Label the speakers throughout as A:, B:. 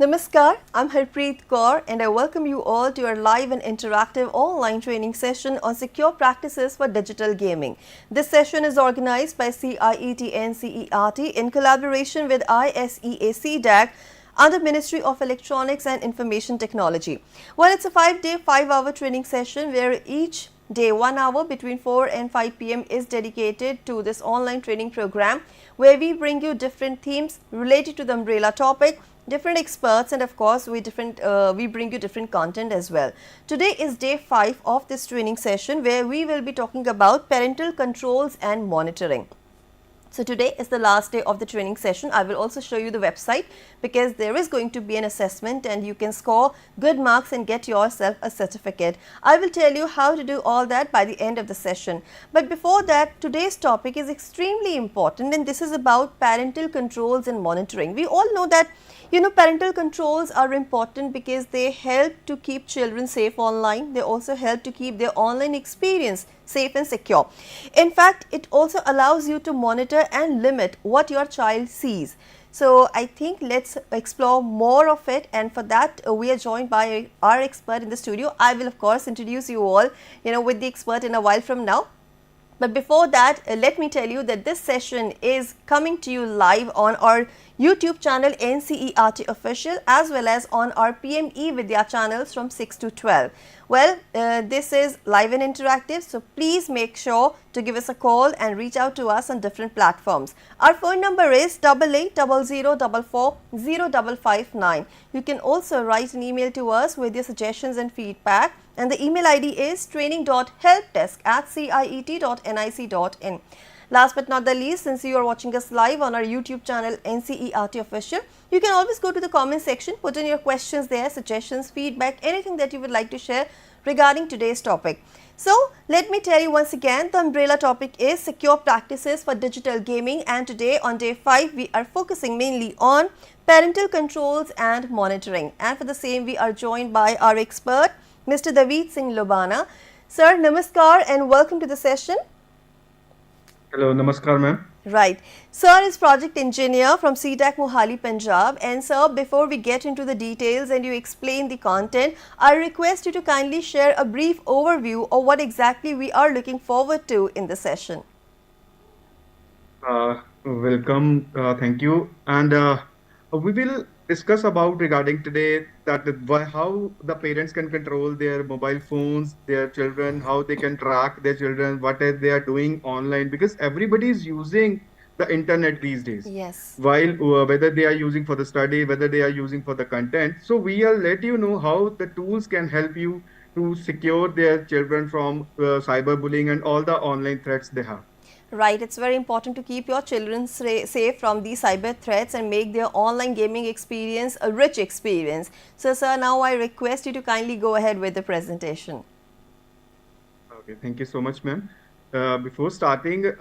A: Namaskar, I'm Harpreet Kaur and I welcome you all to our live and interactive online training session on secure practices for digital gaming. This session is organized by CIET and Ncert in collaboration with ISEA CDAC under Ministry of Electronics and Information Technology. Well, it's a 5-day, 5-hour training session where each day 1 hour between 4 and 5 p.m. is dedicated to this online training program where we bring you different themes related to the umbrella topic, different experts, and of course we bring you different content as well. Today is day 5 of this training session where we will be talking about parental controls and monitoring. So today is the last day of the training session. I will also show you the website because there is going to be an assessment and you can score good marks and get yourself a certificate. I will tell you how to do all that by the end of the session. But before that, today's topic is extremely important and this is about parental controls and monitoring. We all know that parental controls are important because they help to keep children safe online. They also help to keep their online experience safe and secure. In fact, it also allows you to monitor and limit what your child sees. So I think let's explore more of it, and for that we are joined by our expert in the studio. I will of course introduce you all with the expert in a while from now. But before that, let me tell you that this session is coming to you live on our YouTube channel Ncert Official as well as on our PME Vidya channels from 6 to 12. Well, this is live and interactive, so please make sure to give us a call and reach out to us on different platforms. Our phone number is 8800440559. You can also write an email to us with your suggestions and feedback, and the email ID is training.helpdesk@ciet.nic.in. Last but not the least, since you are watching us live on our YouTube channel Ncert Official, you can always go to the comment section, put in your questions there, suggestions, feedback, anything that you would like to share regarding today's topic. So, let me tell you once again, the umbrella topic is secure practices for digital gaming, and today on day 5 we are focusing mainly on parental controls and monitoring, and for the same we are joined by our expert Mr. Daveet Singh Lobana. Sir, namaskar and welcome to the session.
B: Hello, namaskar ma'am.
A: Right. Sir is project engineer from CDAC Mohali, Punjab. And sir, before we get into the details and you explain the content, I request you to kindly share a brief overview of what exactly we are looking forward to in the session.
B: Welcome, thank you. And we will discuss about regarding today that how the parents can control their mobile phones, their children, how they can track their children, what they are doing online, because everybody is using the internet these days.
A: Yes.
B: While whether they are using for the study, whether they are using for the content. So we will let you know how the tools can help you to secure their children from cyberbullying and all the online threats they have.
A: Right, it's very important to keep your children safe from these cyber threats and make their online gaming experience a rich experience. So sir, now I request you to kindly go ahead with the presentation.
B: Okay, thank you so much ma'am. Before starting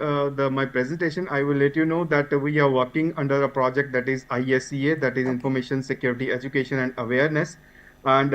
B: my presentation, I will let you know that we are working under a project that is ISEA, that is Information Security Education and Awareness, and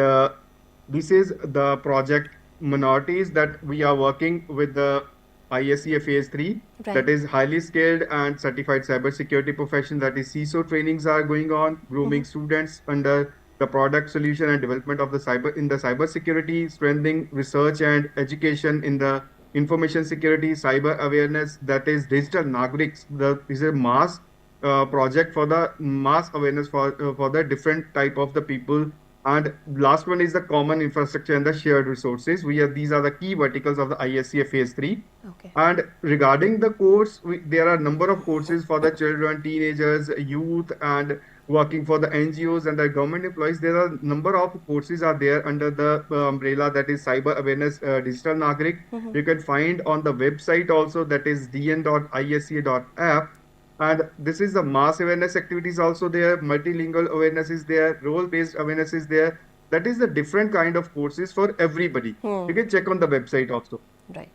B: this is the project minorities that we are working with the ISEA Phase 3,
A: Right.
B: that is highly skilled and certified cybersecurity profession, that is CISO trainings are going on, grooming students under the product solution and development of the cybersecurity, strengthening research and education in the information security, cyber awareness, that is digital Naagrik. Is a mass project for the mass awareness for the different type of the people. And last one is the common infrastructure and the shared resources. These are the key verticals of the ISEA Phase 3.
A: Okay.
B: And regarding the course, there are a number of courses for the children, teenagers, youth, and working for the NGOs and the government employees. There are a number of courses are there under the umbrella that is Cyber Awareness Digital Naagrik. You can find on the website also, that is dn.isea.app. And this is the mass awareness activities also there, multilingual awareness is there, role-based awareness is there. That is the different kind of courses for everybody. You can check on the website also.
A: Right.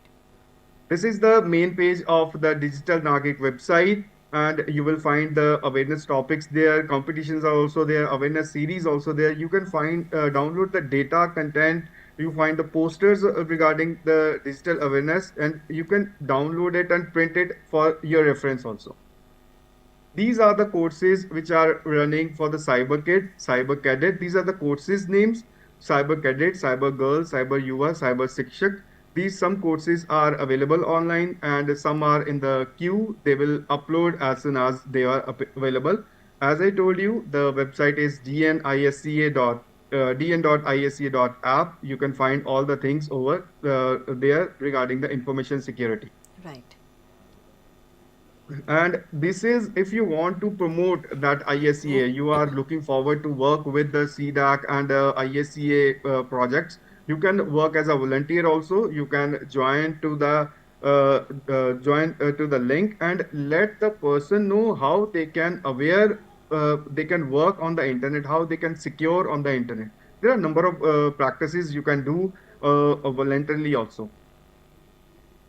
B: This is the main page of the Digital Naagrik website, and you will find the awareness topics there. Competitions are also there, awareness series also there. You can find, download the data content. You find the posters regarding the digital awareness, and you can download it and print it for your reference also. These are the courses which are running for the cyber kid, cyber cadet. These are the courses names: cyber cadet, cyber girl, cyber yuva, cyber shikshak. These some courses are available online and some are in the queue. They will upload as soon as they are available. As I told you, the website is dn.isca.app. You can find all the things over there regarding the information security.
C: Right.
B: And this is if you want to promote that ISEA, you are looking forward to work with the CDAC and ISEA projects. You can work as a volunteer also. You can join to the to the link and let the person know how they can aware, they can work on the internet, how they can secure on the internet. There are a number of practices you can do voluntarily also.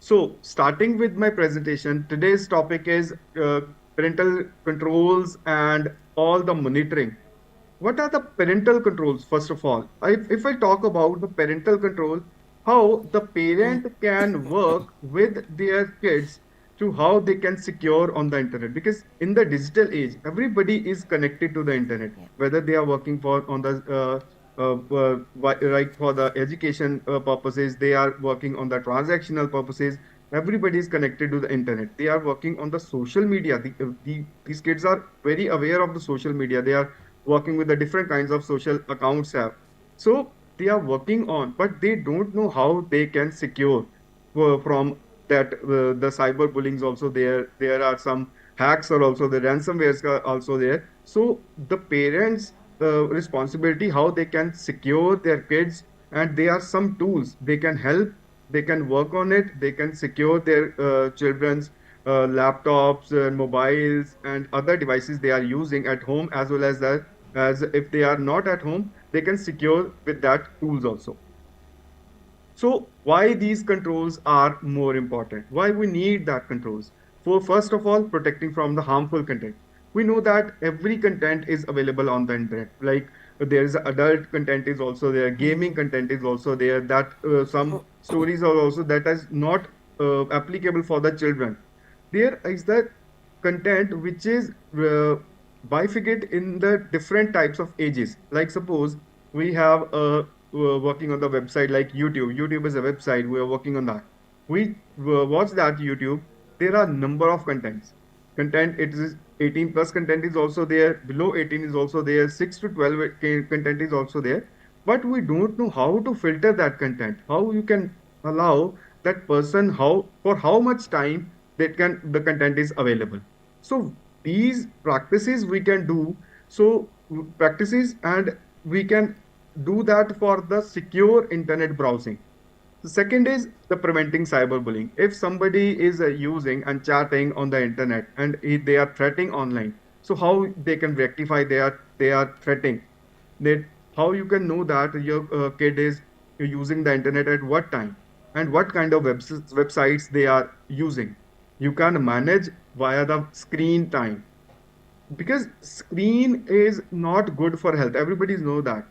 B: So, starting with my presentation, today's topic is parental controls and all the monitoring. What are the parental controls, first of all? If I talk about the parental control, how the parent can work with their kids to how they can secure on the internet. Because in the digital age, everybody is connected to the internet,
C: Yeah.
B: whether they are working for on the right for the education purposes, they are working on the transactional purposes. Everybody is connected to the internet. They are working on the social media. These kids are very aware of the social media. They are working with the different kinds of social accounts have. So they are working on, but they don't know how they can secure from that. The cyberbullying is also there. There are some hacks are also the ransomwares are also there. So the parents responsibility how they can secure their kids, and there are some tools they can help, they can work on it, they can secure their children's laptops, mobiles and other devices they are using at home, as well as that, as if they are not at home, they can secure with that tools also. So why these controls are more important? Why we need that controls? For first of all, protecting from the harmful content. We know that every content is available on the internet. Like there is adult content is also there, gaming content is also there. That some stories are also that is not applicable for the children. There is the content which is bifurcate in the different types of ages. Like suppose we have working on the website like YouTube. YouTube is a website. We are working on that. We watch that YouTube. There are number of contents. Content it is 18 plus content is also there. Below 18 is also there. 6 to 12 content is also there. But we don't know how to filter that content. How you can allow that person how for how much time that can the content is available. So these practices we can do. So practices and we can do that for the secure internet browsing. The second is the preventing cyberbullying. If somebody is using and chatting on the internet and they are threatening online, so how they can rectify they are threatening? That how you can know that your kid is using the internet at what time and what kind of websites they are using. You can manage via the screen time, because screen is not good for health. Everybody know that,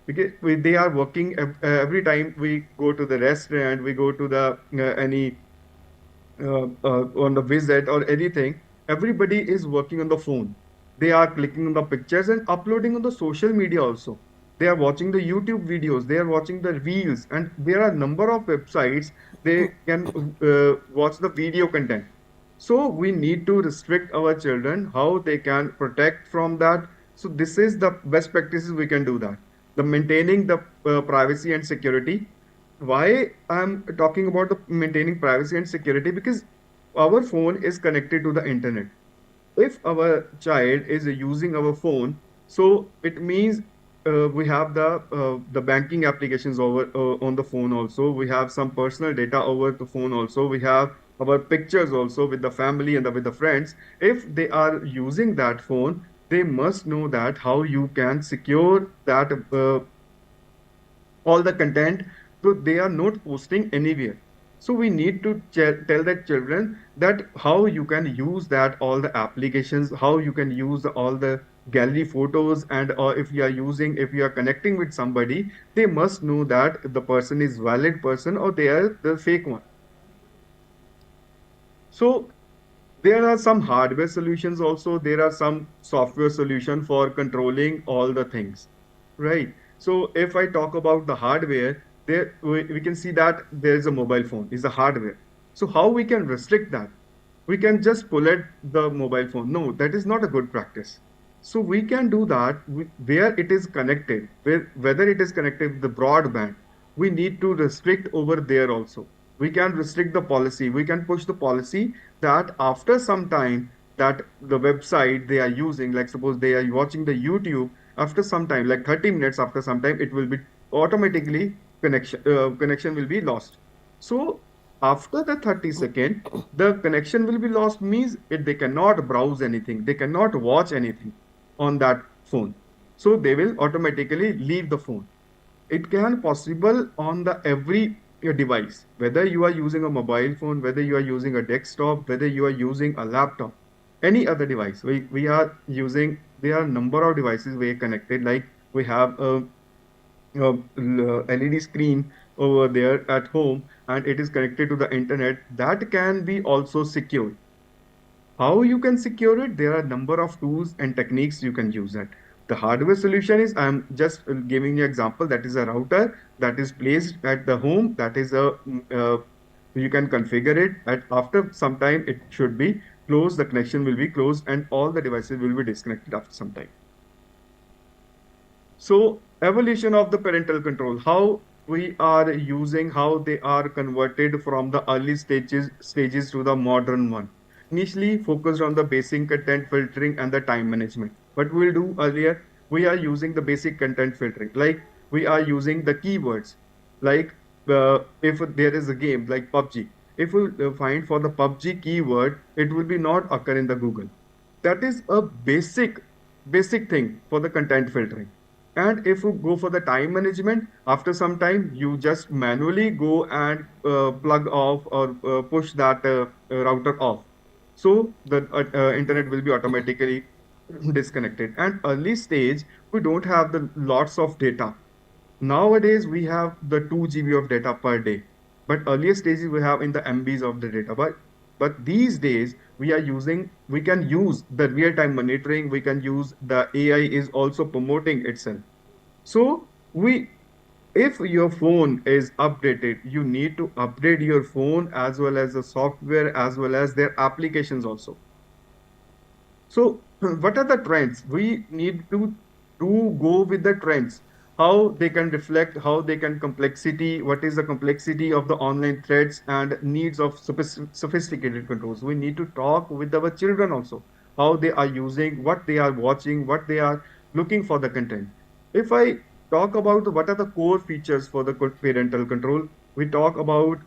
B: because they are working every time we go to the restaurant, we go to the any on the visit or anything, everybody is working on the phone. They are clicking on the pictures and uploading on the social media also. They are watching the YouTube videos, they are watching the reels, and there are number of websites they can watch the video content. So we need to restrict our children how they can protect from that. So this is the best practices we can do that. The maintaining the privacy and security. Why I'm talking about the maintaining privacy and security? Because our phone is connected to the internet. If our child is using our phone, so it means we have the banking applications over on the phone also. We have some personal data over the phone also. We have our pictures also with the family and with the friends. If they are using that phone, they must know that how you can secure that all the content, so they are not posting anywhere. So we need to tell the children that how you can use that all the applications, how you can use all the gallery photos, and or if you are using, if you are connecting with somebody, they must know that the person is valid person or they are the fake one. So There are some hardware solutions also. There are some software solution for controlling all the things, right? So if I talk about the hardware, there we can see that there is a mobile phone is a hardware. So how we can restrict that? We can just pull it the mobile phone. No, that is not a good practice. So we can do that where it is connected, whether it is connected with the broadband, we need to restrict over there also. We can restrict the policy. We can push the policy that after some time that the website they are using, like suppose they are watching the YouTube, after some time, like 30 minutes after some time, it will be automatically connection will be lost. So after the 30 second, the connection will be lost means they cannot browse anything, they cannot watch anything on that phone. So they will automatically leave the phone. It can possible on the every your device, whether you are using a mobile phone, whether you are using a desktop, whether you are using a laptop, any other device. We are using, there are number of devices we are connected, like we have a LED screen over there at home and it is connected to the internet, that can be also secured. How you can secure it? There are a number of tools and techniques you can use it. The hardware solution is, I'm just giving you example, that is a router that is placed at the home, that is you can configure it, and after some time it should be closed, the connection will be closed and all the devices will be disconnected after some time. So evolution of the parental control, how we are using, how they are converted from the early stages to the modern one. Initially focused on the basic content filtering and the time management. What we'll do earlier, we are using the basic content filtering, like we are using the keywords, like if there is a game like PUBG, if we find for the PUBG keyword, it will be not occur in the Google. That is a basic thing for the content filtering. And if you go for the time management, after some time, you just manually go and plug off or push that router off. So the internet will be automatically disconnected. And early stage, we don't have the lots of data. Nowadays, we have the 2 GB of data per day. But earlier stages, we have in the MBs of the data. But these days, we can use the real-time monitoring, we can use the AI is also promoting itself. So if your phone is updated, you need to update your phone as well as the software as well as their applications also. So what are the trends? We need to go with the trends. How they can reflect, how they can complexity, what is the complexity of the online threats and needs of sophisticated controls. We need to talk with our children also, how they are using, what they are watching, what they are looking for the content. If I talk about what are the core features for the parental control, we talk about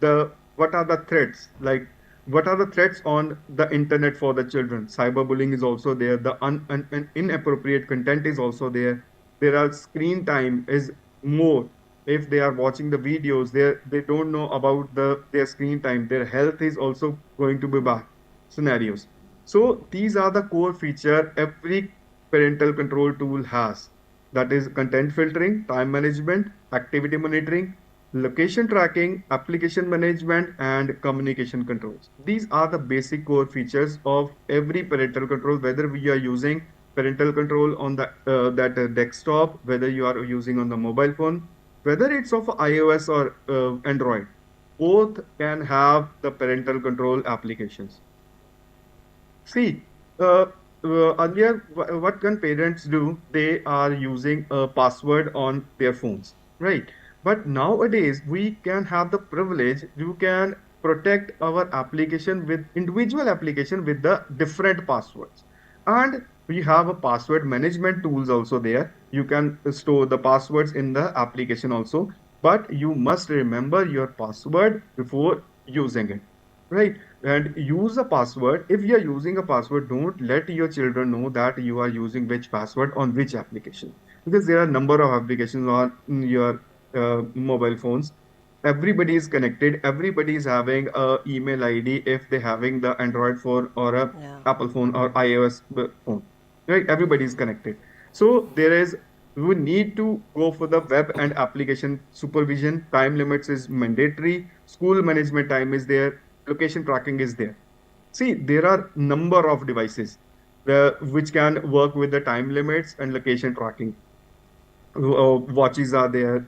B: the what are the threats, like what are the threats on the internet for the children. Cyberbullying is also there, the inappropriate content is also there. There are screen time is more. If they are watching the videos, they don't know about their screen time, their health is also going to be bad scenarios. So these are the core feature every parental control tool has, that is content filtering, time management, activity monitoring, location tracking, application management, and communication controls. These are the basic core features of every parental control, whether we are using parental control on that desktop, whether you are using on the mobile phone, whether it's of iOS or Android. Both can have the parental control applications. See, earlier, what can parents do? They are using a password on their phones, right? But nowadays, we can have the privilege, you can protect our application with individual application with the different passwords. And we have a password management tools also there. You can store the passwords in the application also, but you must remember your password before using it, right? And use a password. If you are using a password, don't let your children know that you are using which password on which application, because there are a number of applications on your mobile phones. Everybody is connected, everybody is having a email ID if they're having the Android phone or a
A: Yeah.
B: Apple phone or iOS phone, right? Everybody is connected. So we need to go for the web and application supervision. Time limits is mandatory, school management time is there, location tracking is there. See, there are number of devices which can work with the time limits and location tracking. Watches are there,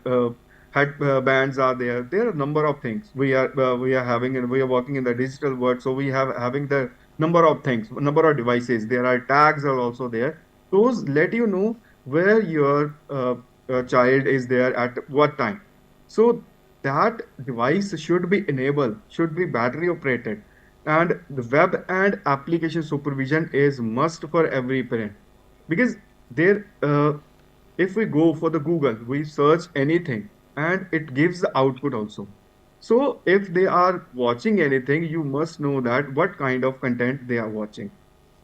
B: head bands are there. There are a number of things we are having, and we are working in the digital world. So we have having the number of things, number of devices. There are tags are also there. Those let you know where your child is there at what time. So that device should be enabled, should be battery operated, and the web and application supervision is must for every parent because there if we go for the Google, we search anything and it gives the output also. So if they are watching anything, you must know that what kind of content they are watching.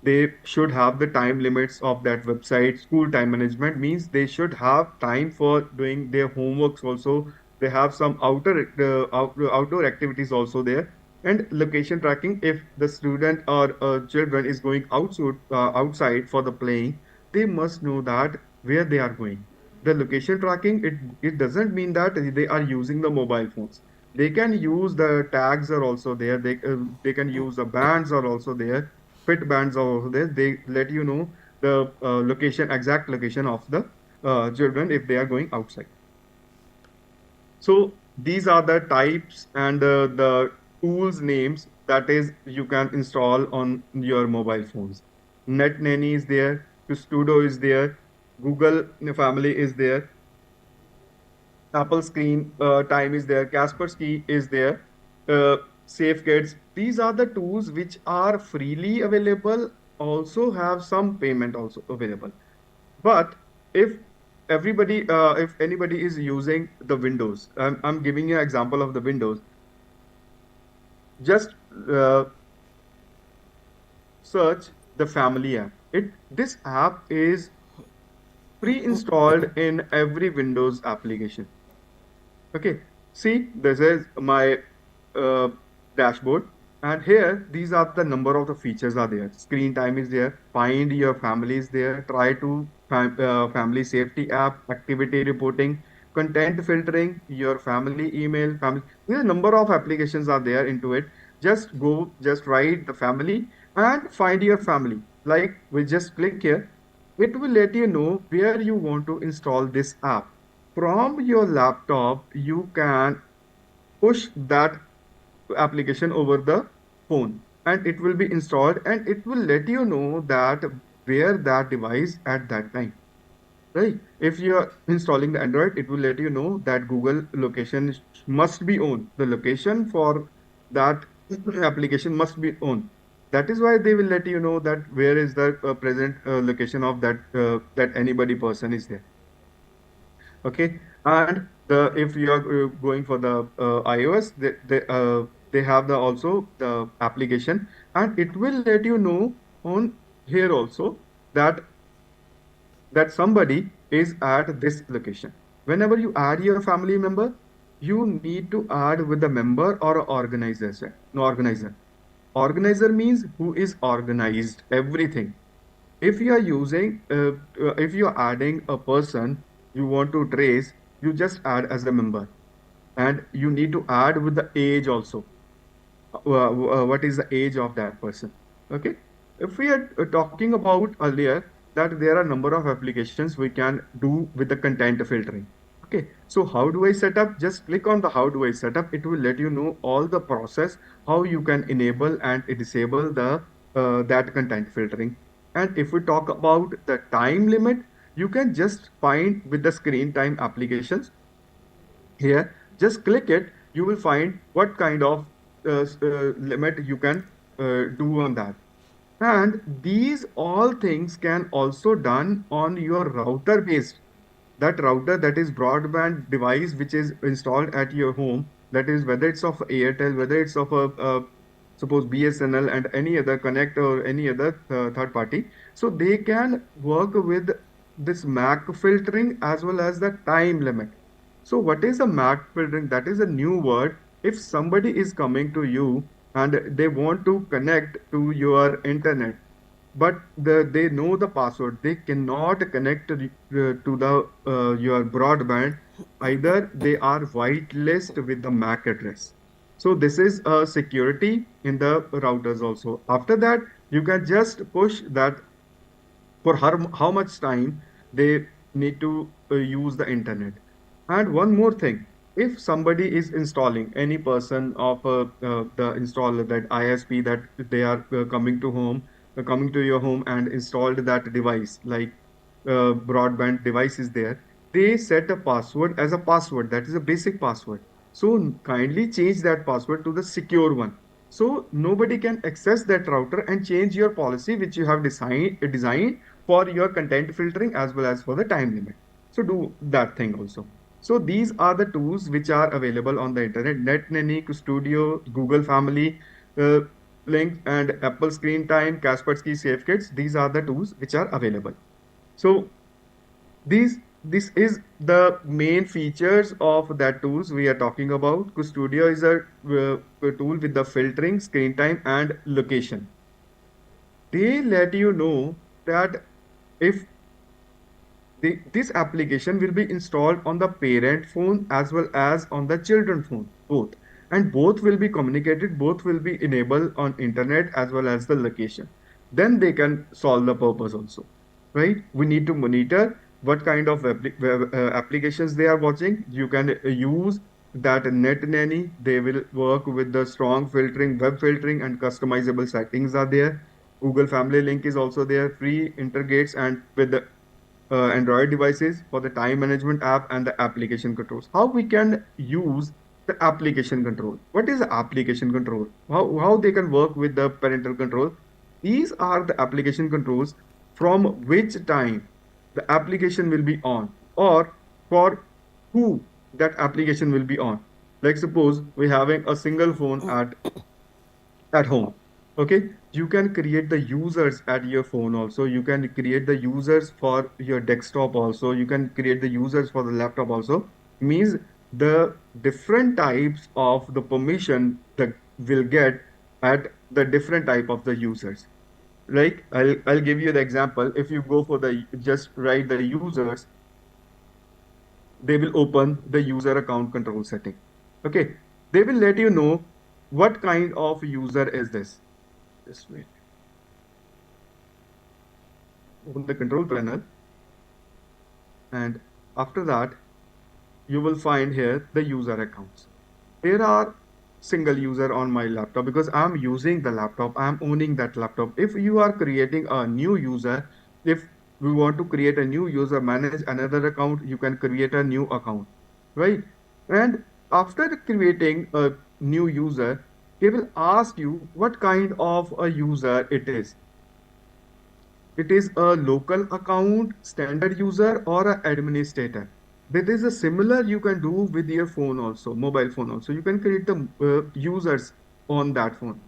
B: They should have the time limits of that website. School time management means they should have time for doing their homeworks also. They have some outdoor activities also there. And location tracking, if the student or children is going outside for the playing, they must know that where they are going. The location tracking, it doesn't mean that they are using the mobile phones. They can use the tags are also there. They can use the bands are also there. Fit bands are also there. They let you know the exact location of the children if they are going outside. So these are the types and the tools names that is you can install on your mobile phones. Net Nanny is there, Custodo is there, Google Family is there, Apple Screen Time is there, Kaspersky is there, Safe Kids. These are the tools which are freely available, also have some payment also available. But if if anybody is using the Windows, I'm giving you an example of the Windows. Just search the Family app. This app is pre-installed in every Windows application. Okay, see, this is my uh, dashboard, and here these are the number of the features are there. Screen time is there, find your family is there, try to family safety app, activity reporting, content filtering, your family email, family. There are a number of applications are there into it. Just go, just write the family and find your family. Like we just click here, it will let you know where you want to install this app. From your laptop, you can push that application over the phone and it will be installed and it will let you know that where that device at that time. Right? If you are installing the Android, it will let you know that Google location must be on. The location for that application must be on. That is why they will let you know that where is the present location of that anybody person is there. Okay, and if you are going for the iOS, they have the also the application, and it will let you know on here also that somebody is at this location. Whenever you add your family member, you need to add with the member or organizer. No, organizer. Organizer means who is organized everything. If you are if you are adding a person you want to trace, you just add as a member, and you need to add with the age also. What is the age of that person? Okay. If we are talking about earlier that there are a number of applications we can do with the content filtering. Okay. So how do I set up? Just click on the how do I set up. It will let you know all the process, how you can enable and disable the that content filtering. And if we talk about the time limit, you can just find with the screen time applications here, just click it, you will find what kind of limit you can do on that. And these all things can also done on your router based. That router that is broadband device which is installed at your home, that is whether it's of Airtel, whether it's of suppose BSNL and any other connect or any other third party. So they can work with this MAC filtering as well as the time limit. So what is a MAC filtering? That is a new word. If somebody is coming to you and they want to connect to your internet, but they know the password, they cannot connect to the your broadband. Either they are whitelist with the MAC address. So this is security in the routers also. After that, you can just push that for how much time they need to use the internet. And one more thing, if somebody is installing any person of the installer, that ISP, that they are coming to your home and installed that device, like broadband device is there, they set a password as a password. That is a basic password. So kindly change that password to the secure one. So nobody can access that router and change your policy which you have designed for your content filtering as well as for the time limit. So do that thing also. So these are the tools which are available on the internet. NetNanny, Studio, Google Family, uh, Link, and Apple Screen Time, Kaspersky SafeKits. These are the tools which are available. So this is the main features of that tools we are talking about. Studio is a tool with the filtering, screen time, and location. They let you know that if this application will be installed on the parent phone as well as on the children phone, both. And both will be communicated, both will be enabled on internet as well as the location. Then they can solve the purpose also, right? We need to monitor what kind of applications they are watching. You can use that net nanny. They will work with the strong filtering, web filtering, and customizable settings are there. Google Family Link is also there, free integrates and with the Android devices for the time management app and the application controls. How we can use the application control? What is the application control? How they can work with the parental control? These are the application controls from which time the application will be on, or for who that application will be on. Like suppose we're having a single phone at home. Okay, you can create the users at your phone also. You can create the users for your desktop also. You can create the users for the laptop also. Means the different types of the permission that will get at the different type of the users. Like I'll give you the example. If you go for the just write the users, they will open the user account control setting. Okay, they will let you know what kind of user is this. Just wait. Open the control panel, and after that, you will find here the user accounts. There are single user on my laptop because I'm using the laptop, I'm owning that laptop. If you are creating a new user, if we want to create a new user, manage another account, you can create a new account, right? And after creating a new user, they will ask you what kind of a user it is. It is a local account, standard user, or an administrator. That is a similar you can do with your phone also, mobile phone also. You can create the users on that phone,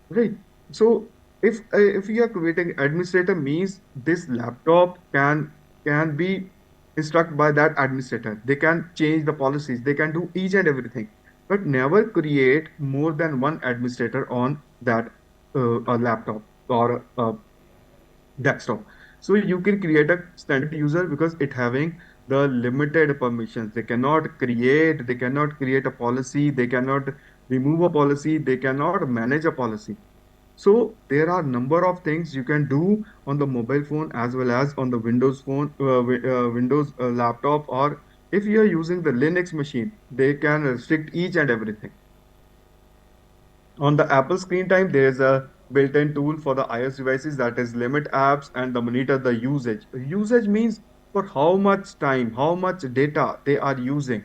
B: right? So if you are creating administrator, means this laptop can be instructed by that administrator. They can change the policies. They can do each and everything, but never create more than one administrator on that a laptop or a desktop. So you can create a standard user because it having the limited permissions. They cannot create a policy, they cannot remove a policy, they cannot manage a policy. So there are number of things you can do on the mobile phone as well as on the Windows phone, Windows laptop, or if you are using the Linux machine, they can restrict each and everything. On the Apple screen time, there is a built-in tool for the iOS devices, that is limit apps and the monitor the usage. Usage means for how much time, how much data they are using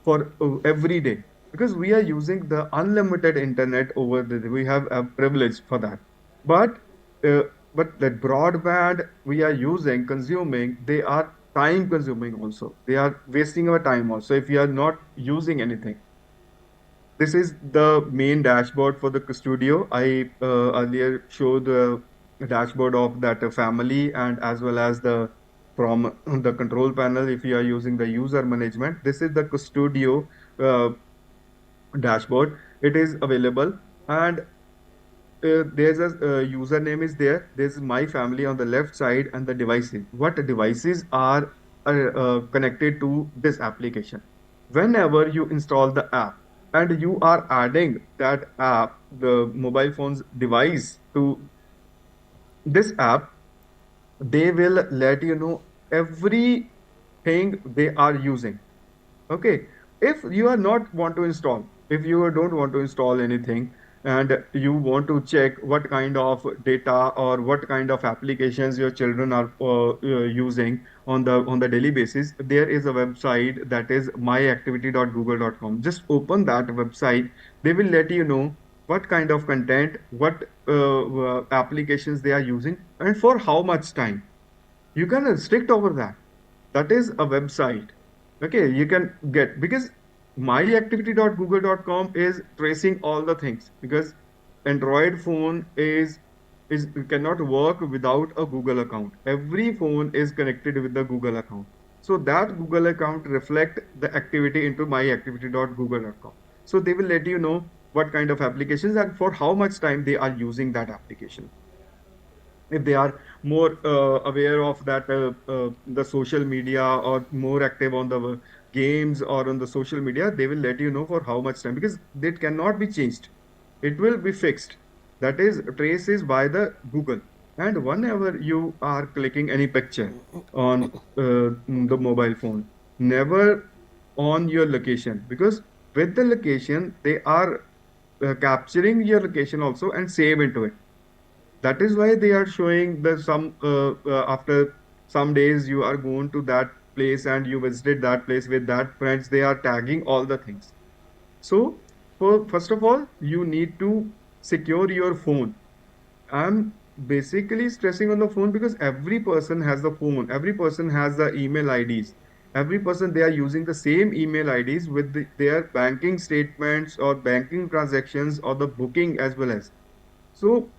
B: for every day. Because we are using the unlimited internet over we have a privilege for that. But uh, but the broadband we are using, consuming, they are time consuming also. They are wasting our time also if we are not using anything. This is the main dashboard for the studio. I earlier showed the dashboard of that family and as well as the from the control panel. If you are using the user management, this is the studio uh, dashboard. It is available, and there's a username is there. There's my family on the left side and the devices. What devices are connected to this application? Whenever you install the app, and you are adding that app, the mobile phone's device, to this app, they will let you know everything they are using. Okay, if you are not want to install, if you don't want to install anything, and you want to check what kind of data or what kind of applications your children are using on the daily basis, there is a website that is myactivity.google.com. Just open that website. They will let you know what kind of content, what applications they are using, and for how much time. You can restrict over that. That is a website. Okay, you can get, because myactivity.google.com is tracing all the things, because Android phone is cannot work without a Google account. Every phone is connected with the Google account. So that Google account reflect the activity into myactivity.google.com. So they will let you know what kind of applications and for how much time they are using that application. If they are more aware of that the social media, or more active on the games or on the social media, they will let you know for how much time, because it cannot be changed. It will be fixed. That is traces by the Google. And whenever you are clicking any picture on the mobile phone, never on your location, because with the location they are capturing your location also and save into it. That is why they are showing the some after some days you are going to that place and you visited that place with that friends, they are tagging all the things. So first of all, you need to secure your phone. I'm basically stressing on the phone because every person has the phone, every person has the email IDs, every person, they are using the same email IDs with their banking statements or banking transactions or the booking as well as. So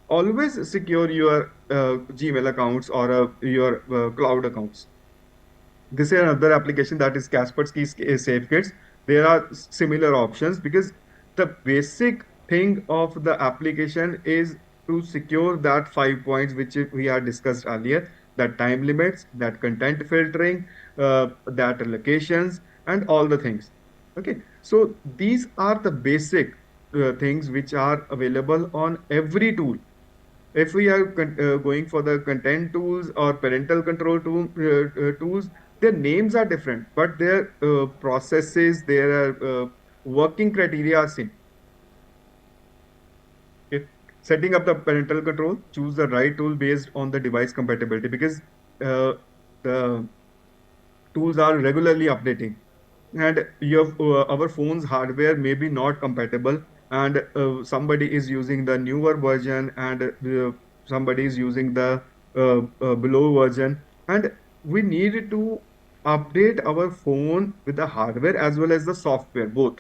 B: always secure your Gmail accounts or your cloud accounts. This is another application, that is Kaspersky SafeKits. There are similar options, because the basic thing of the application is to secure that 5 points which we are discussed earlier, that time limits, that content filtering, that locations, and all the things. Okay, so these are the basic things which are available on every tool. If we are going for the content tools or parental control tools, their names are different, but their processes, their working criteria are same. If setting up the parental control, choose the right tool based on the device compatibility, because uh, the tools are regularly updating, and your our phone's hardware may be not compatible, and somebody is using the newer version, and somebody is using the below version, and we need to update our phone with the hardware as well as the software both.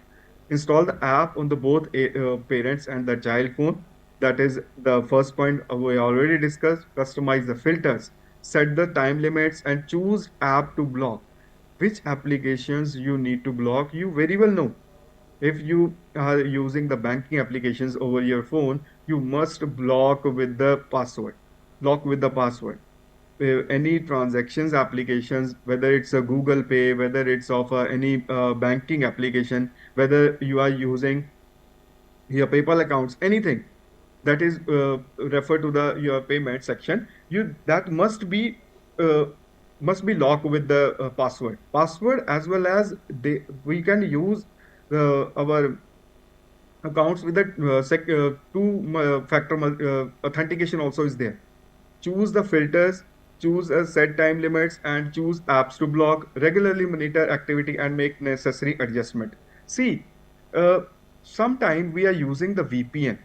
B: Install the app on the both parents and the child phone. That is the first point we already discussed. Customize the filters, set the time limits, and choose app to block. Which applications you need to block, you very well know. If you are using the banking applications over your phone, you must block with the password. Block with the password. Any transactions applications, whether it's a Google Pay, whether it's of any banking application, whether you are using your PayPal accounts, anything that is referred to the your payment section, you that uh, must be locked with the password, as well as we can use our accounts with the two factor authentication also is there. Choose the filters, choose a set time limits, and choose apps to block. Regularly monitor activity and make necessary adjustment. See, uh, sometime we are using the VPN.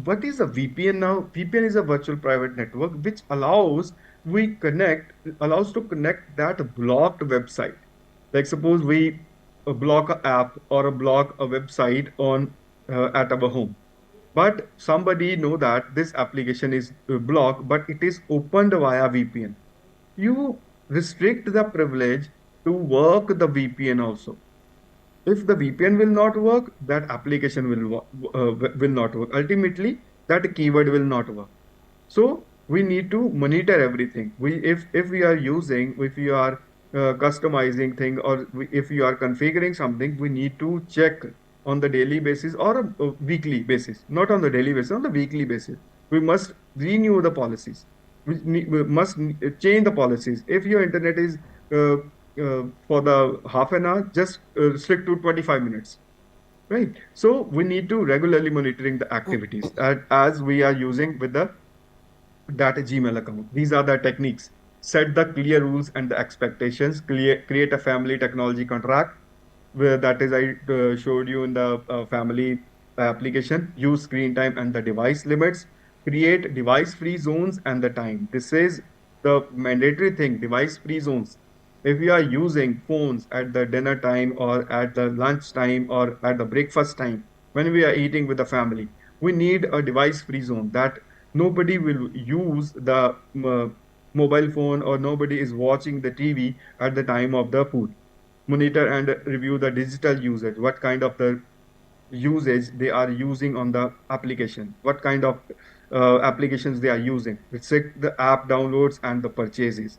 B: What is a VPN now? VPN is a virtual private network which allows to connect that blocked website. Like suppose we block a app or block a website on at our home, but somebody know that this application is blocked, but it is opened via VPN. You restrict the privilege to work the VPN also. If the VPN will not work, that application will not work. Ultimately, that keyword will not work. So we need to monitor everything. If we are using, if we are customizing thing, or if you are configuring something, we need to check. on the daily basis or a weekly basis, not on the daily basis, on the weekly basis. We must renew the policies. We must change the policies. If your internet is uh, for the half an hour, just restrict to 25 minutes. Right. So we need to regularly monitoring the activities as we are using with the that Gmail account. These are the techniques. Set the clear rules and the expectations. Create a family technology contract. Where that is, I showed you in the family application. Use screen time and the device limits. Create device-free zones and the time. This is the mandatory thing. Device-free zones. If we are using phones at the dinner time or at the lunch time or at the breakfast time, when we are eating with the family, we need a device-free zone that nobody will use the mobile phone or nobody is watching the TV at the time of the food. Monitor and review the digital usage, what kind of the usage they are using on the application, what kind of applications they are using. Restrict the app downloads and the purchases.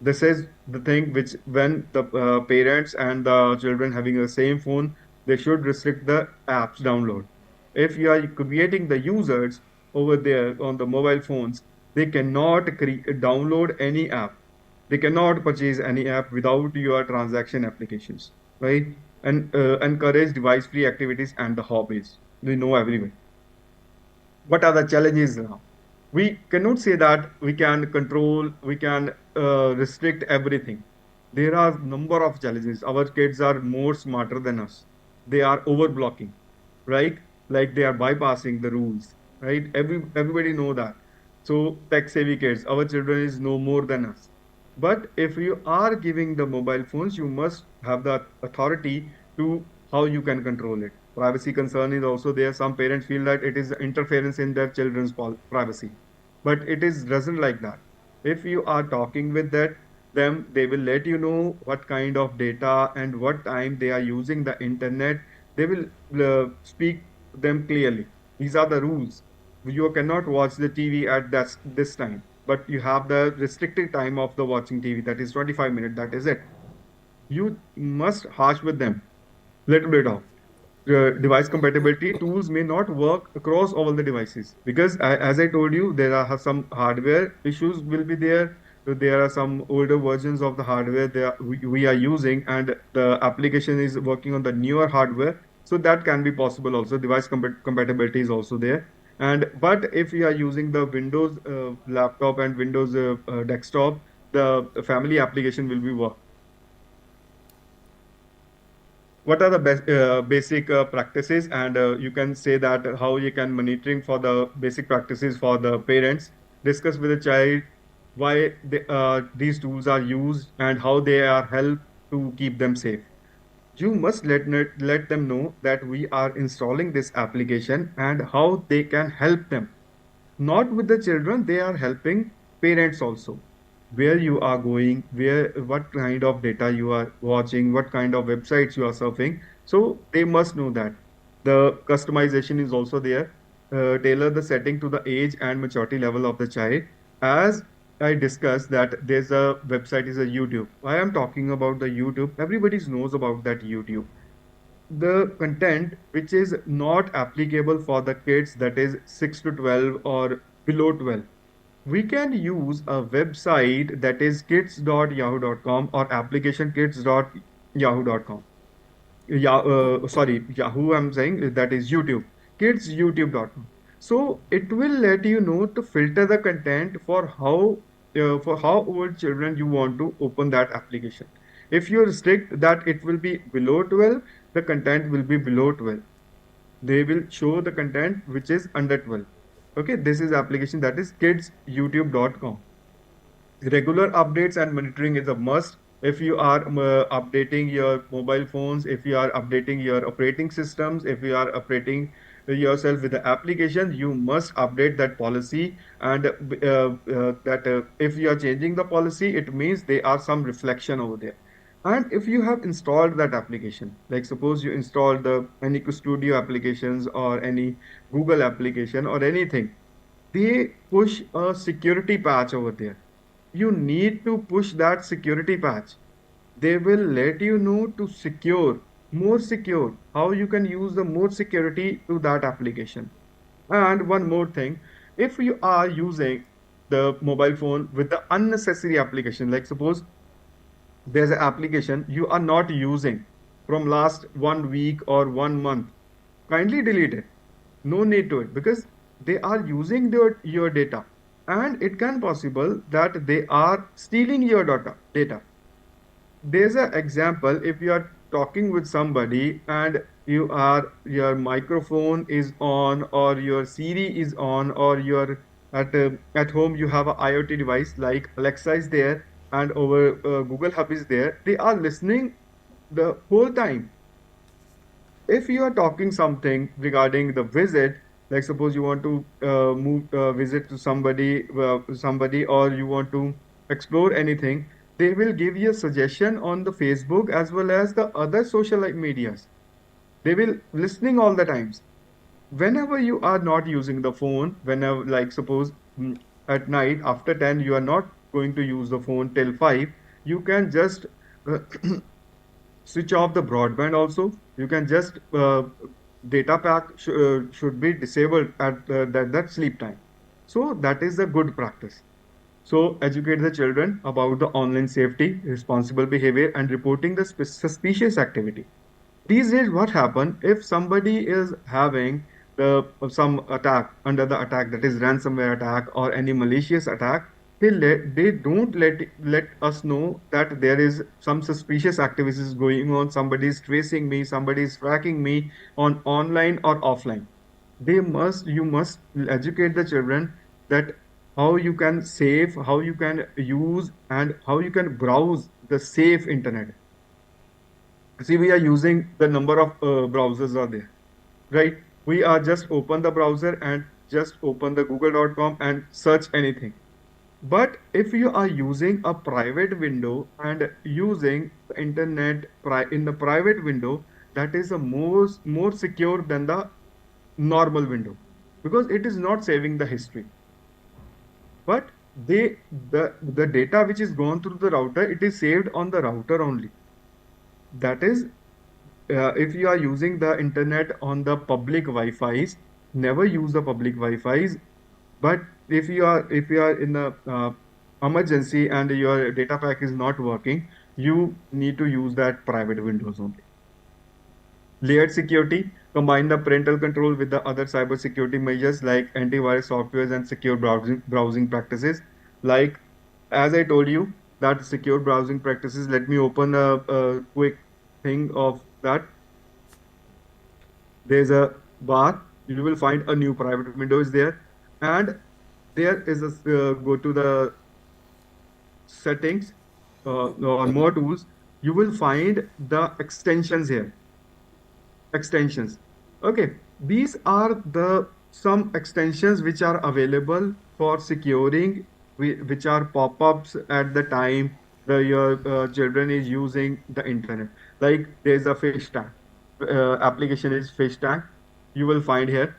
B: This is the thing which when the parents and the children having the same phone, they should restrict the apps download. If you are creating the users over there on the mobile phones, they cannot download any app. They cannot purchase any app without your transaction applications, right? And encourage device-free activities and the hobbies. We know everyone. What are the challenges now? We cannot say that we can control, we can restrict everything. There are number of challenges. Our kids are more smarter than us. They are overblocking, right? Like they are bypassing the rules, right? Everybody know that. So tech savvy kids, our children is no more than us. But if you are giving the mobile phones, you must have the authority to how you can control it. Privacy concern is also there. Some parents feel that it is interference in their children's privacy, but it is doesn't like that. If you are talking with them, they will let you know what kind of data and what time they are using the internet. They will speak them clearly. These are the rules. You cannot watch the TV at this time, but you have the restricted time of the watching TV. That is 25 minutes. That is it. You must harsh with them. Little bit of device compatibility tools may not work across all the devices because as I told you, there are some hardware issues will be there. There are some older versions of the hardware we are using, and the application is working on the newer hardware. So that can be possible also. Device compatibility is also there. And but if you are using the Windows laptop and Windows desktop, the family application will be work. What are the basic practices, and you can say that how you can monitoring for the basic practices for the parents. Discuss with the child why these tools are used and how they are helped to keep them safe. You must let them know that we are installing this application and how they can help them. Not with the children, they are helping parents also. Where you are going, what kind of data you are watching, what kind of websites you are surfing. So they must know that. The customization is also there. Tailor the setting to the age and maturity level of the child. As I discussed that there's a website is a YouTube. I am talking about the YouTube. Everybody knows about that YouTube. The content which is not applicable for the kids that is 6 to 12 or below 12, we can use a website that is kids.yahoo.com or application kids.yahoo.com. Sorry, Yahoo, I'm saying that is YouTube, kidsyoutube.com. So it will let you know to filter the content for how old children you want to open that application. If you restrict that it will be below 12, the content will be below 12. They will show the content which is under 12. Okay, this is application that is kidsyoutube.com. Regular updates and monitoring is a must. If you are updating your mobile phones, if you are updating your operating systems, if you are operating yourself with the application, you must update that policy. And that if you are changing the policy, it means there are some reflection over there. And if you have installed that application, like suppose you installed the any studio applications or any Google application or anything, they push a security patch over there. You need to push that security patch. They will let you know to secure. more secure, how you can use the more security to that application. And one more thing, if you are using the mobile phone with the unnecessary application, like suppose there's an application you are not using from last 1 week or 1 month, kindly delete it. No need to it because they are using your data, and it can possible that they are stealing your data. There's an example, if you are talking with somebody and your microphone is on or your Siri is on or you're at home, you have a IoT device like Alexa is there and over Google Hub is there, they are listening the whole time. If you are talking something regarding the visit, like suppose you want to move visit to somebody, or you want to explore anything, they will give you a suggestion on the Facebook as well as the other social medias. They will listening all the times. Whenever you are not using the phone, whenever, like suppose at night after 10 you are not going to use the phone till 5, you can just uh, switch off the broadband also. You can just data pack should be disabled at that sleep time. So that is a good practice. So educate the children about the online safety, responsible behavior, and reporting the suspicious activity. These days, what happen if somebody is having some attack under the attack, that is ransomware attack or any malicious attack, they don't let us know that there is some suspicious activities going on. Somebody is tracing me, somebody is tracking me on online or offline. You must educate the children that how you can save, how you can use, and how you can browse the safe internet. See, we are using the number of browsers are there, right? We are just open the browser and just open the google.com and search anything. But if you are using a private window and using the internet in the private window, that is a more secure than the normal window, because it is not saving the history. But the data which is gone through the router, it is saved on the router only. That is, if you are using the internet on the public Wi-Fi's, never use the public Wi-Fi's. But if you are in the emergency and your data pack is not working, you need to use that private windows only. Layered security, combine the parental control with the other cybersecurity measures like antivirus softwares and secure browsing practices. Like, as I told you, that secure browsing practices, let me open a quick thing of that. There's a bar, you will find a new private window is there. And there is go to the settings or more tools, you will find the extensions here. Extensions. Okay, these are the some extensions which are available for securing, which are pop-ups at the time your children is using the internet. Like there's a fish tank. Application is fish tank. You will find here.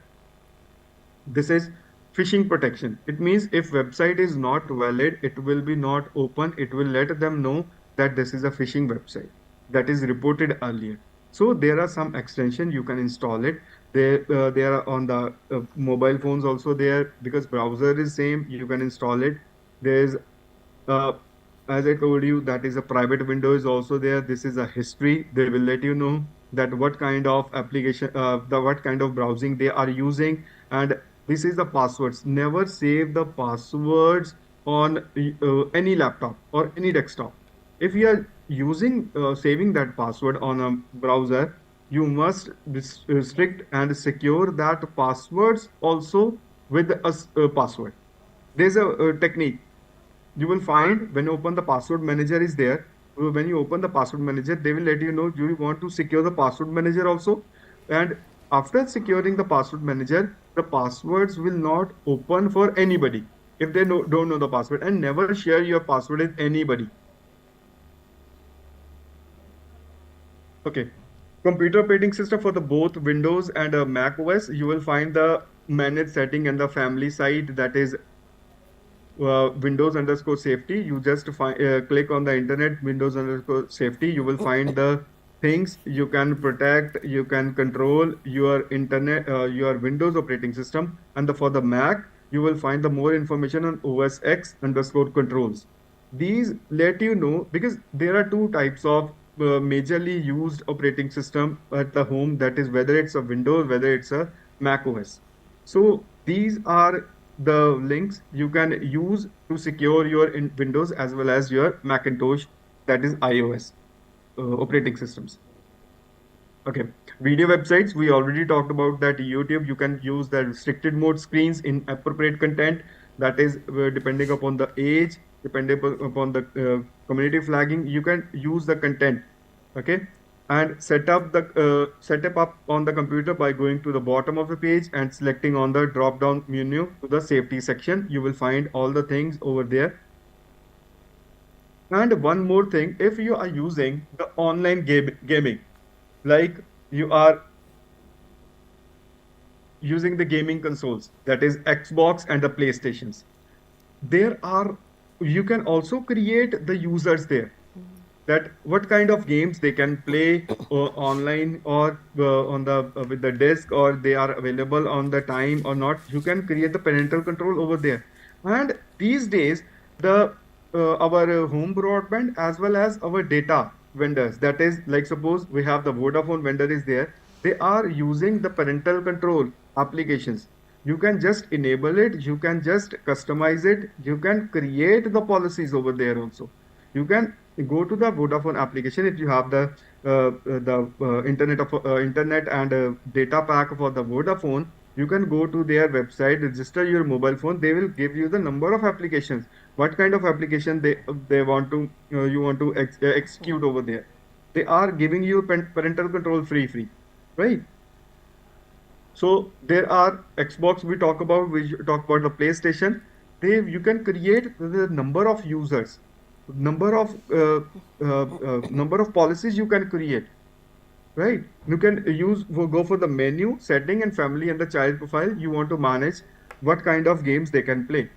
B: This is phishing protection. It means if website is not valid, it will be not open. It will let them know that this is a phishing website that is reported earlier. So there are some extension you can install it. There are on the mobile phones also there, because browser is same. You can install it. There's uh, as I told you, that is a private window is also there. This is a history. They will let you know that what kind of application, what kind of browsing they are using, and this is the passwords. Never save the passwords on any laptop or any desktop. If you are using saving that password on a browser, you must restrict and secure that passwords also with a password. There's a technique you will find when you open the password manager is there. When you open the password manager, they will let you know, do you want to secure the password manager also? And after securing the password manager, the passwords will not open for anybody if they don't know the password, and never share your password with anybody. Okay. Computer operating system for the both Windows and Mac OS, you will find the manage setting and the family side, that is Windows underscore safety. You just click on the internet Windows underscore safety. You will find the things you can protect, you can control your internet, your Windows operating system. And for the Mac, you will find the more information on OS X underscore controls. These let you know because there are two types of majorly used operating system at the home. That is whether it's a Windows, whether it's a Mac OS. So these are the links you can use to secure your Windows as well as your Macintosh, that is iOS operating systems. Okay, video websites, we already talked about that. YouTube, you can use the restricted mode screens in appropriate content. That is depending upon the age, depending upon the community flagging, you can use the content. Okay, and set up on the computer by going to the bottom of the page and selecting on the drop down menu to the safety section. You will find all the things over there. And one more thing, if you are using the online gaming, like you are using the gaming consoles, that is Xbox and the PlayStations, there are, you can also create the users there, that what kind of games they can play online or on the with the disk, or they are available on the time or not. You can create the parental control over there. And these days, the our home broadband as well as our data vendors, that is like suppose we have the Vodafone vendor is there, they are using the parental control applications. You can just enable it, you can just customize it, you can create the policies over there also. You can go to the Vodafone application if you have the internet and data pack for the Vodafone. You can go to their website, register your mobile phone. They will give you the number of applications. What kind of application they want to you want to execute over there. They are giving you parental control free, right? So there are Xbox we talk about the PlayStation. You can create the number of users, number of policies you can create, right? You can go for the menu, setting and family and the child profile. You want to manage what kind of games they can play.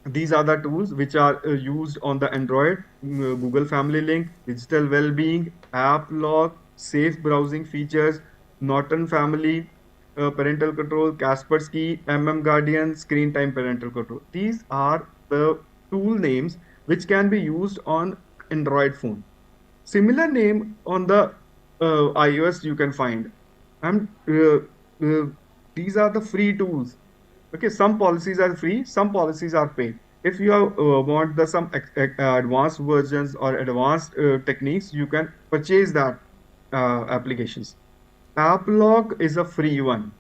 B: These are the tools which are used on the Android, Google Family Link, digital well-being, app lock, safe browsing features, Norton Family, parental control, Kaspersky, Guardian, screen time parental control. These are the tool names which can be used on Android phone. Similar name on the iOS you can find. And uh, these are the free tools. Okay, some policies are free, some policies are paid. If you want the some advanced versions or advanced techniques, you can purchase that applications. AppLog is a free one,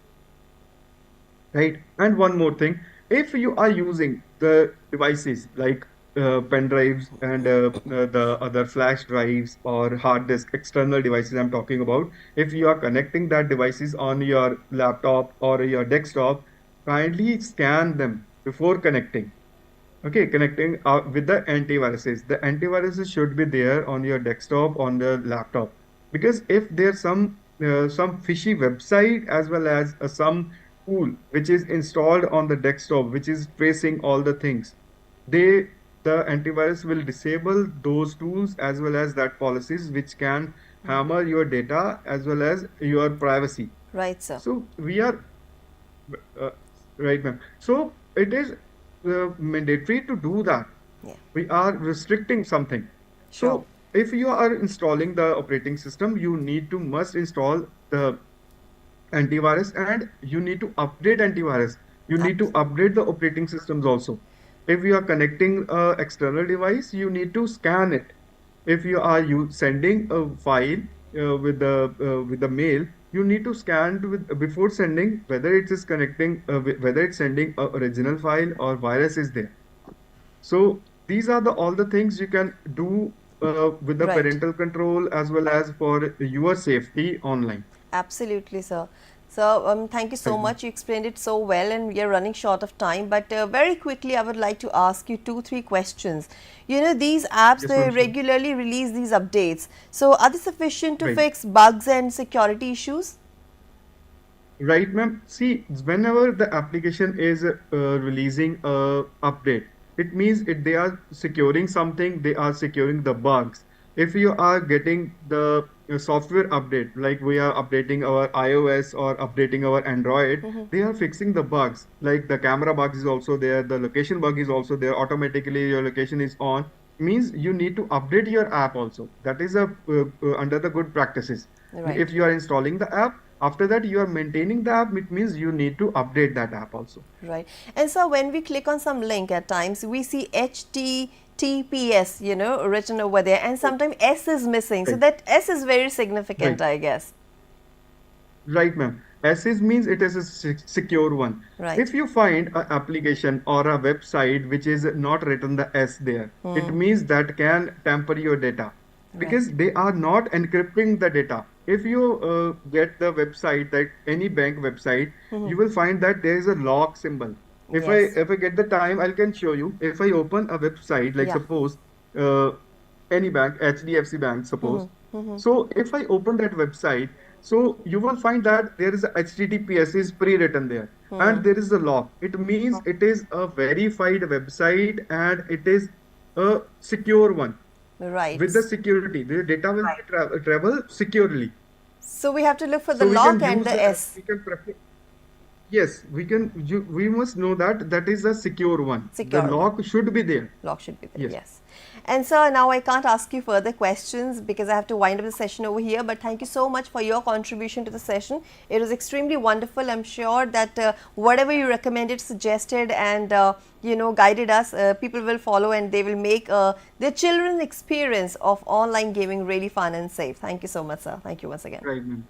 B: right? And one more thing, if you are using the devices like pen drives and the other flash drives or hard disk external devices I'm talking about, if you are connecting that devices on your laptop or your desktop, kindly scan them before connecting. Okay, connecting with the antiviruses. The antiviruses should be there on your desktop, on the laptop, because if there's some fishy website as well as some tool which is installed on the desktop, which is tracing all the things, they the antivirus will disable those tools as well as that policies which can hammer your data as well as your privacy.
A: Right, sir.
B: So we are uh, right, ma'am. So it is mandatory to do that.
A: Yeah.
B: We are restricting something.
A: Sure.
B: So if you are installing the operating system, you need to must install the antivirus and you need to update antivirus. You need to update the operating systems also. If you are connecting a external device, you need to scan it. If you are sending a file with the mail, you need to scan before sending whether it is connecting whether it's sending a original file or virus is there. So these are all the things you can do with the
A: Right.
B: parental control as well as for your safety online.
A: Absolutely, sir. So, thank you so
B: Thank you.
A: much. You explained it so well, and we are running short of time. But very quickly, I would like to ask you two, three questions. You know, these apps,
B: Yes,
A: they
B: ma'am. Sure.
A: regularly release these updates. So, are they sufficient to
B: Right.
A: fix bugs and security issues?
B: Right, ma'am. See, whenever the application is releasing a update, it means they are securing something, they are securing the bugs. if you are getting the software update, like we are updating our iOS or updating our Android, they are fixing the bugs. Like the camera bug is also there, the location bug is also there. Automatically, your location is on. Means you need to update your app also. That is a under the good practices.
A: Right.
B: If you are installing the app, after that you are maintaining the app. It means you need to update that app also.
A: Right. And so when we click on some link at times, we see HTTPS, written over there, and sometimes S is missing. So
B: Right.
A: that S is very significant,
B: Right.
A: I guess.
B: Right, ma'am. SS means it is a secure one.
A: Right.
B: If you find an application or a website which is not written the S there, it means that can tamper your data
A: Right.
B: because they are not encrypting the data. If you get the website, like any bank website, you will find that there is a lock symbol.
A: Yes.
B: If I get the time, I can show you. If I open a website, like
A: Yeah.
B: suppose uh, any bank, HDFC Bank, suppose. So if I open that website, so you will find that there is a HTTPS is pre-written there, and there is a lock. It means it is a verified website and it is a secure one.
A: Right.
B: With the security, the data will be travel securely.
A: So we have to look for the
B: So we can
A: lock and
B: use
A: the
B: the
A: S.
B: we can prefer. Yes, we can. We must know that that is a secure one.
A: Secure
B: The
A: one.
B: lock should be there.
A: Lock should be there,
B: Yes.
A: yes. And so now I can't ask you further questions because I have to wind up the session over here. But thank you so much for your contribution to the session. It was extremely wonderful. I'm sure that whatever you recommended, suggested, and guided us, people will follow and they will make their children's experience of online gaming really fun and safe. Thank you so much, sir. Thank you once again.
B: Right, ma'am.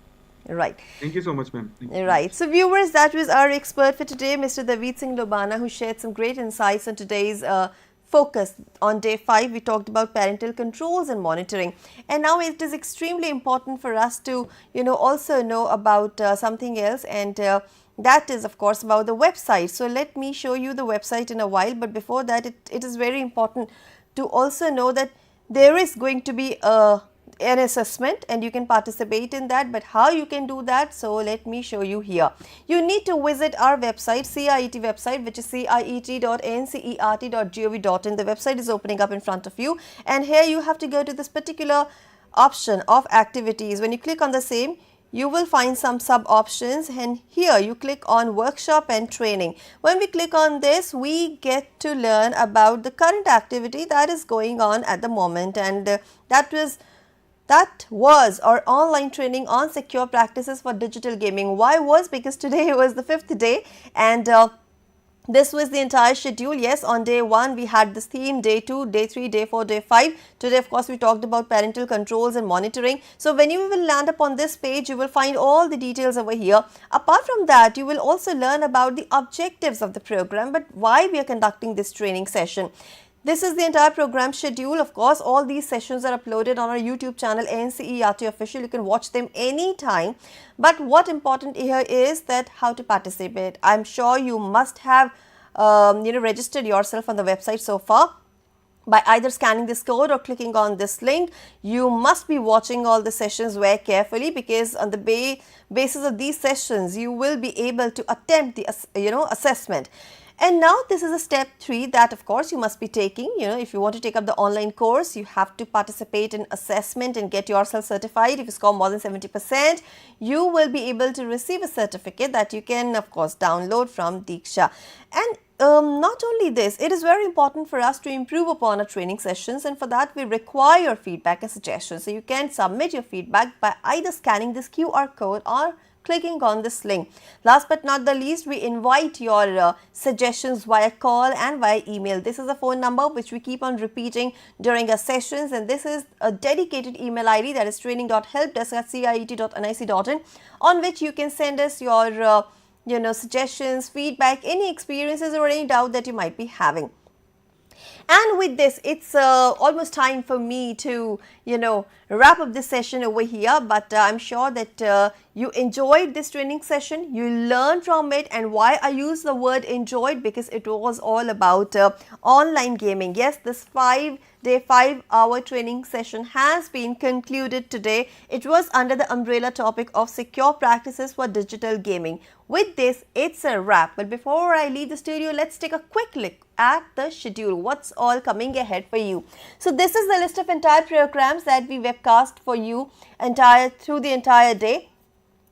A: Right.
B: Thank you so much, ma'am. Thank you so
A: Right.
B: much.
A: So viewers, that was our expert for today, Mr. Daveet Singh Lobana, who shared some great insights on today's focus. On day 5, we talked about parental controls and monitoring. And now it is extremely important for us to, also know about something else, and that is, of course, about the website. So let me show you the website in a while. But before that, it is very important to also know that there is going to be an assessment and you can participate in that. But how you can do that? So let me show you here. You need to visit our website, CIET website, which is ciet.ncert.gov.in. The website is opening up in front of you, and here you have to go to this particular option of activities. When you click on the same, you will find some sub options, and here you click on workshop and training. When we click on this, we get to learn about the current activity that is going on at the moment, and that was our online training on secure practices for digital gaming. Why was? Because today was the 5th day, and this was the entire schedule. Yes, on day 1 we had this theme, day 2, day 3, day 4, day 5. Today, of course, we talked about parental controls and monitoring. So when you will land up on this page, you will find all the details over here. Apart from that, you will also learn about the objectives of the program, but why we are conducting this training session. This is the entire program schedule. Of course, all these sessions are uploaded on our YouTube channel, NCERT Official. You can watch them anytime. But what important here is that how to participate. I'm sure you must have registered yourself on the website so far by either scanning this code or clicking on this link. You must be watching all the sessions very carefully, because on the basis of these sessions, you will be able to attempt the assessment. And now this is a step 3 that, of course, you must be taking. If you want to take up the online course, you have to participate in assessment and get yourself certified. If you score more than 70%, you will be able to receive a certificate that you can, of course, download from Diksha. And not only this, it is very important for us to improve upon our training sessions, and for that we require feedback and suggestions. So you can submit your feedback by either scanning this QR code or clicking on this link. Last but not the least, we invite your suggestions via call and via email. This is a phone number which we keep on repeating during our sessions, and this is a dedicated email ID, that is training.helpdesk@ciet.nic.in, on which you can send us your suggestions, feedback, any experiences or any doubt that you might be having. And with this, it's almost time for me to, wrap up this session over here. But I'm sure that you enjoyed this training session. You learned from it. And why I use the word enjoyed? Because it was all about online gaming. Yes, this 5-day, 5-hour training session has been concluded today. It was under the umbrella topic of secure practices for digital gaming. With this, it's a wrap. But before I leave the studio, let's take a quick look at the schedule. What's all coming ahead for you? So this is the list of entire programs that we webcast for you through the entire day.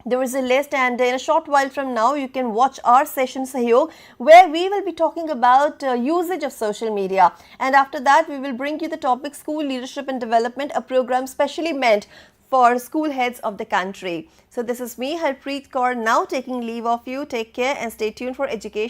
A: There is a list, and in a short while from now you can watch our session Sahyog, where we will be talking about usage of social media, and after that we will bring you the topic School Leadership and Development, a program specially meant for school heads of the country. So this is me, Harpreet Kaur, now taking leave of you. Take care and stay tuned for education.